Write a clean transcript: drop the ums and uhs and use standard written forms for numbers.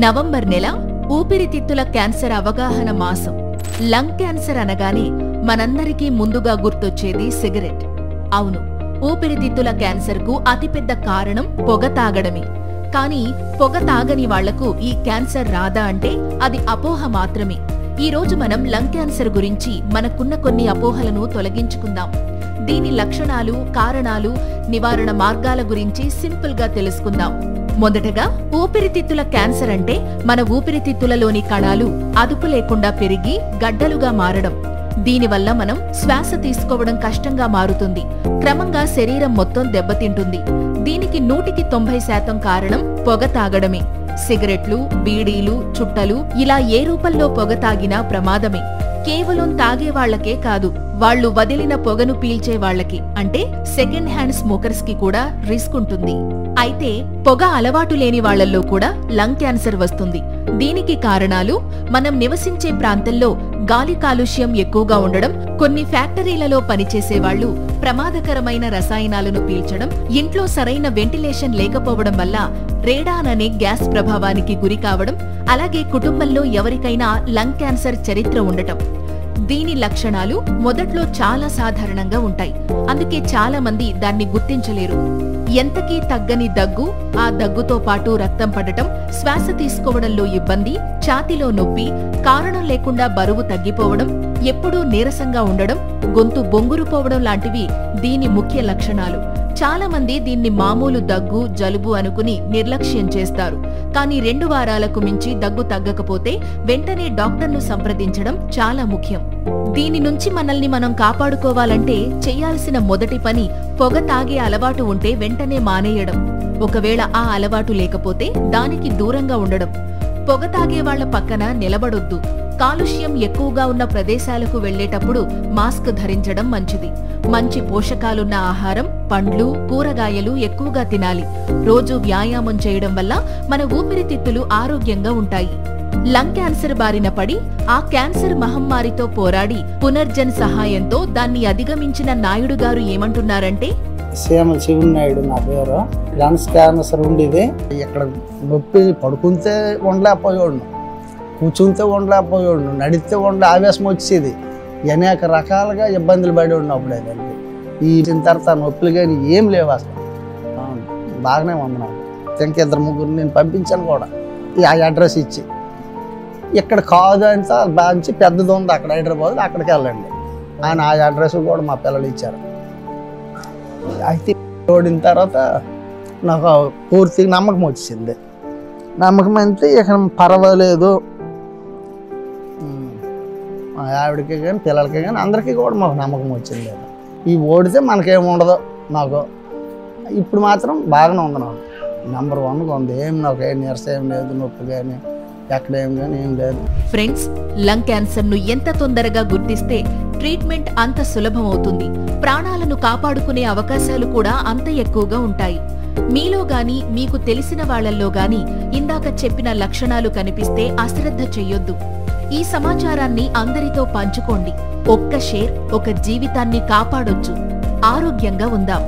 November నెల ఊపిరితిత్తుల cancer అవగాహన మాసం. లంగ్ క్యాన్సర్ అనగానే మనందరికీ ముందుగా గుర్తొచ్చేది సిగరెట్. అవును, ఊపిరితిత్తుల క్యాన్సర్కు అతిపెద్ద కారణం పొగ తాగడమే. కానీ పొగ తాగని వాళ్లకు ఈ క్యాన్సర్ రాదా అంటే అది అపోహ మాత్రమే. ఈ రోజు మనం లంగ్ క్యాన్సర్ గురించి మనకున్న కొన్ని అపోహలను తొలగించుకుందాం. దీని లక్షణాలు, కారణాలు, నివారణ మార్గాల గురించి సింపుల్ గా తెలుసుకుందాం. మొదటగా, ఊపిరితిత్తుల క్యాన్సర్ అంటే మన ఊపిరితిత్తులలోని కణాలు అదుపు లేకుండా పెరిగి గడ్డలుగా మారడం. దీనివల్ల మనం శ్వాస తీసుకోవడం కష్టంగా మారుతుంది. క్రమంగా శరీరం మొత్తం దెబ్బతింటుంది. దీనికి 190% కారణం పొగ తాగడమే. సిగరెట్లు, బీడీలు, చుట్టలు ఇలా ఏ రూపంలో పొగ తాగినా ప్రమాదమే. కేవలం తాగేవాళ్లకే కాదు, వాళ్లు వదిలిన పొగను పీల్చే వాళ్లకి అంటే సెకండ్ హ్యాండ్ స్మోకర్స్ కి కూడా రిస్క్ ఉంటుంది. అయితే పొగ అలవాటు లేని వాళ్లల్లో కూడా లంగ్ క్యాన్సర్ వస్తుంది. దీనికి కారణాలు మనం నివసించే ప్రాంతంలో గాలి కాలుష్యం ఎక్కువగా ఉండడం, కొన్ని ఫ్యాక్టరీలలో పనిచేసేవాళ్లు ప్రమాదకరమైన రసాయనాలను పీల్చడం, ఇంట్లో సరైన వెంటిలేషన్ లేకపోవడం వల్ల రేడాన్ అనే గ్యాస్ ప్రభావానికి గురి కావడం, అలాగే కుటుంబంలో ఎవరికైనా లంగ్ క్యాన్సర్ చరిత్ర ఉండటం. దీని లక్షణాలు మొదట్లో చాలా సాధారణంగా ఉంటాయి. అందుకే చాలా మంది దాన్ని గుర్తించలేరు. ఎంతకీ తగ్గని దగ్గు, ఆ దగ్గుతో పాటు రక్తం పడటం, శ్వాస తీసుకోవడంలో ఇబ్బంది, ఛాతీలో నొప్పి, కారణం లేకుండా బరువు తగ్గిపోవడం, ఎప్పుడూ నీరసంగా ఉండడం, గొంతు బొంగురుపోవడం లాంటివి దీని ముఖ్య లక్షణాలు. చాలా మంది దీన్ని మామూలు దగ్గు, జలుబు అనుకుని నిర్లక్ష్యం చేస్తారు. కానీ 2 వారాలకు మించి దగ్గు తగ్గకపోతే వెంటనే డాక్టర్ను సంప్రదించడం చాలా ముఖ్యం. దీని నుంచి మనల్ని మనం కాపాడుకోవాలంటే చేయాల్సిన మొదటి పని పొగ తాగే అలవాటు ఉంటే వెంటనే మానేయడం. ఒకవేళ ఆ అలవాటు లేకపోతే దానికి దూరంగా ఉండడం. పొగ తాగేవాళ్ల పక్కన నిలబడొద్దు. కాలుష్యం ఎక్కువగా ఉన్న ప్రదేశాలకు వెళ్లేటప్పుడు మాస్క్ ధరించడం మంచిది. మంచి పోషకాలున్న ఆహారం, పండ్లు, కూరగాయలు ఎక్కువగా తినాలి. రోజు వ్యాయామం చేయడం వల్ల మన ఊపిరితిత్తులు ఆరోగ్యంగా ఉంటాయి. లంగ్ క్యాన్సర్ బారిన పడి ఆ క్యాన్సర్ మహమ్మారితో పోరాడి పునర్జన్ సహాయంతో దాన్ని అధిగమించిన నాయుడు గారు ఏమంటున్నారంటే, సీఎం శివనాయుడు నా పేరు. లంగ్స్ క్యాన్సర్ ఉండేది. ఇక్కడ నొప్పి పడుకుంటే ఉండలేకపోయాడు, కూర్చుంటే ఉండలేకపోయాడు, నడిస్తే ఆవేశం వచ్చేది. అనేక రకాలుగా ఇబ్బందులు పడి ఉన్నప్పుడు అదండి. ఈ తర్వాత నొప్పులు కానీ ఏం లేవు అసలు. బాగానే ఉంది నాకు. ఇంకిద్దరు ముగ్గురు నేను పంపించాను కూడా ఆ అడ్రస్ ఇచ్చి. ఇక్కడ కాదు అంటే బాంచి పెద్దది ఉంది అక్కడ హైదరాబాద్, అక్కడికి వెళ్ళండి ఆయన ఆ అడ్రస్ కూడా మా పిల్లలు ఇచ్చారు. అయితే ఓడిన తర్వాత నాకు పూర్తిగా నమ్మకం వచ్చింది. నమ్మకం అంటే ఇక పర్వాలేదు, మా ఆవిడకి కానీ పిల్లలకి కానీ అందరికీ కూడా మాకు నమ్మకం వచ్చింది. ఈ ఓడితే మనకేముండదు. నాకు ఇప్పుడు మాత్రం బాగానే ఉంది. నాకు నెంబర్ 1గా ఉంది. నాకు ఏం నీరసం ఏం లేదు, నొప్పి కానీ ఎక్కడ ఏం కానీ ఏం లేదు. ఫ్రెండ్స్, లంగ్ క్యాన్సర్ ను ఎంత తొందరగా గుర్తిస్తే ట్రీట్మెంట్ అంత సులభమవుతుంది. ప్రాణాలను కాపాడుకునే అవకాశాలు కూడా అంత ఎక్కువగా ఉంటాయి. మీలో గాని మీకు తెలిసిన వాళ్లల్లో గాని ఇందాక చెప్పిన లక్షణాలు కనిపిస్తే అశ్రద్ధ చెయ్యొద్దు. ఈ సమాచారాన్ని అందరితో పంచుకోండి. ఒక్క షేర్ ఒక జీవితాన్ని కాపాడొచ్చు. ఆరోగ్యంగా ఉందాం.